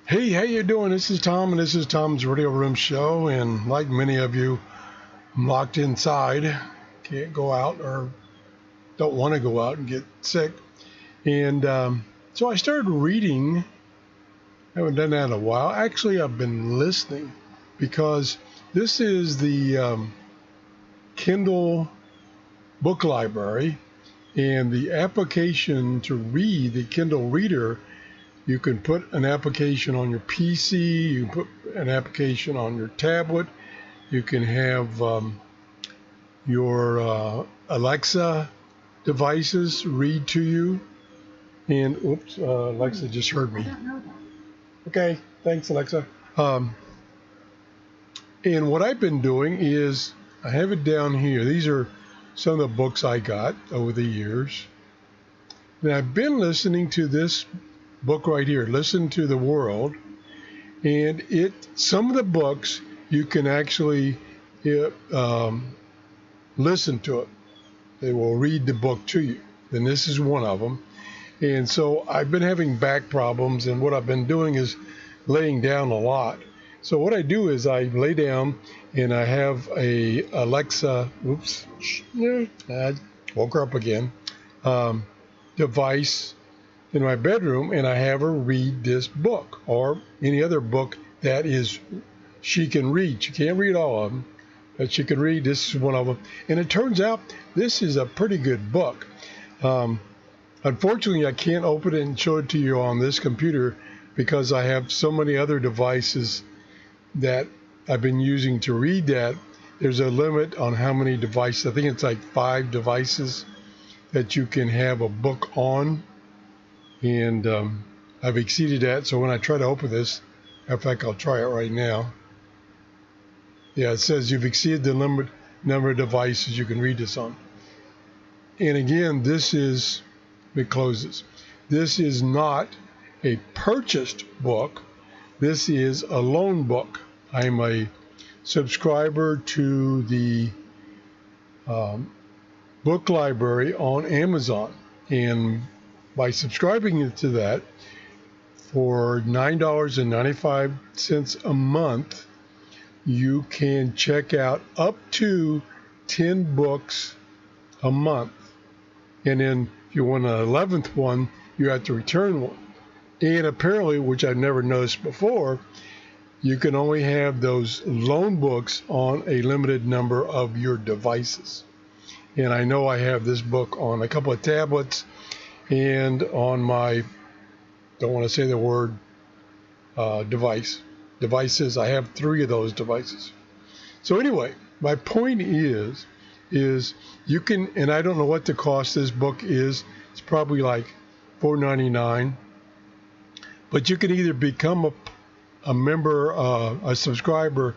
Hey, how you doing? This is Tom, and this is Tom's Radio Room Show. And like many of you, I'm locked inside, can't go out or don't want to go out and get sick. And so I started reading. I haven't done that in a while. Actually, I've been listening because this is the Kindle book library, and the application to read the Kindle Reader. You can put an application on your PC, you can put an application on your tablet, you can have your Alexa devices read to you. And, oops, Alexa just heard me. I don't know that. Okay, thanks, Alexa. And what I've been doing is, I have it down here. These are some of the books I got over the years. And I've been listening to this book right here, Listen to the World, and some of the books you can actually listen to it. They will read the book to you, and this is one of them. And so I've been having back problems, and what I've been doing is laying down a lot. So what I do is I lay down and I have a Alexa, I woke her up again, device in my bedroom, and I have her read this book or any other book that she can read. She can't read all of them, but she can read. This is one of them. And it turns out this is a pretty good book. Unfortunately, I can't open it and show it to you on this computer because I have so many other devices that I've been using to read that. There's a limit on how many devices. I think it's like 5 devices that you can have a book on. And I've exceeded that, so when I try to open this, in fact, I'll try it right now. Yeah, it says you've exceeded the limit number of devices you can read this on. And again, it closes. This is not a purchased book. This is a loan book. I'm a subscriber to the book library on Amazon, and by subscribing to that for $9.95 a month, you can check out up to 10 books a month. And then if you want an 11th one, you have to return one. And apparently, which I've never noticed before, you can only have those loan books on a limited number of your devices. And I know I have this book on a couple of tablets and on my, don't want to say the word, devices. I have 3 of those devices. So anyway, my point is you can, and I don't know what the cost of this book is. It's probably like $4.99. But you can either become a member, a subscriber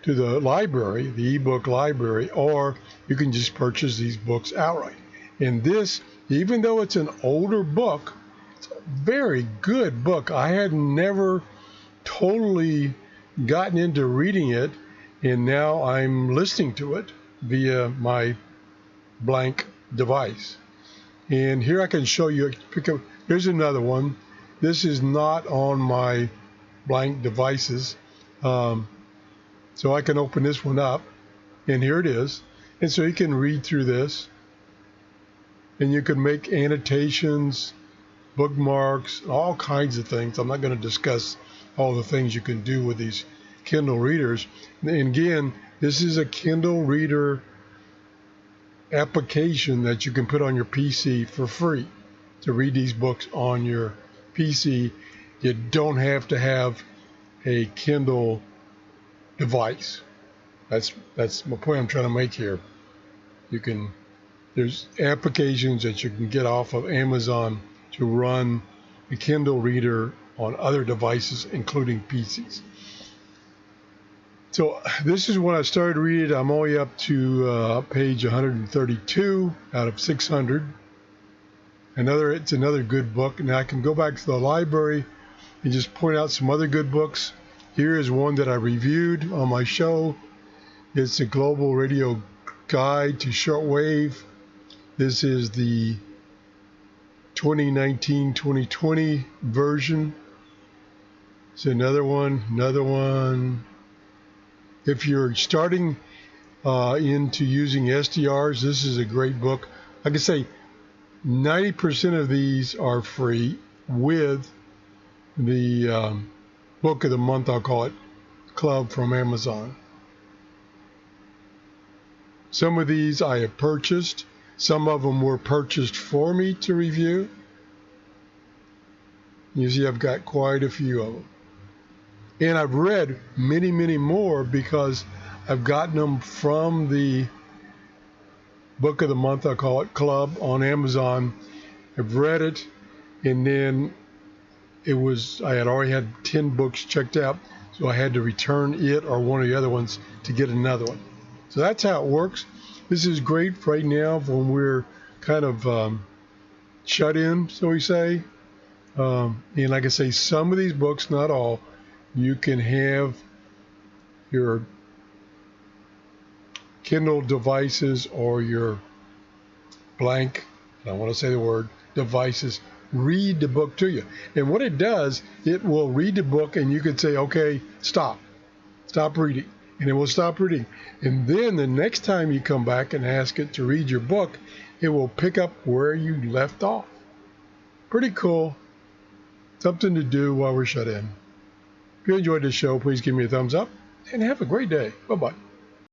to the library, the ebook library, or you can just purchase these books outright. And this, even though it's an older book, it's a very good book. I had never totally gotten into reading it, and now I'm listening to it via my blank device. And here I can show you, here's another one. This is not on my blank devices. So I can open this one up, and here it is. And so you can read through this, and you can make annotations, bookmarks, all kinds of things. I'm not going to discuss all the things you can do with these Kindle readers. And again, this is a Kindle reader application that you can put on your PC for free to read these books on your PC. You don't have to have a Kindle device. That's my point I'm trying to make here. There's applications that you can get off of Amazon to run a Kindle reader on other devices, including PCs. So this is when I started reading. I'm only up to page 132 out of 600. It's another good book. Now I can go back to the library and just point out some other good books. Here is one that I reviewed on my show. It's a Global Radio Guide to Shortwave. This is the 2019-2020 version. So another one. If you're starting into using STRs, this is a great book. Like I say, 90% of these are free with the book of the month, I'll call it, club from Amazon. Some of these I have purchased. Some of them were purchased for me to review. You see, I've got quite a few of them. And I've read many, many more because I've gotten them from the book of the month, I call it, club on Amazon. I've read it, and then I had already had 10 books checked out, so I had to return it or one of the other ones to get another one. So that's how it works. This is great right now when we're kind of shut in, so we say. And like I say, some of these books, not all, you can have your Kindle devices or your blank, I want to say the word, devices, read the book to you. And what it does, it will read the book and you can say, okay, stop reading. And it will stop reading. And then the next time you come back and ask it to read your book, it will pick up where you left off. Pretty cool. Something to do while we're shut in. If you enjoyed this show, please give me a thumbs up and have a great day. Bye-bye.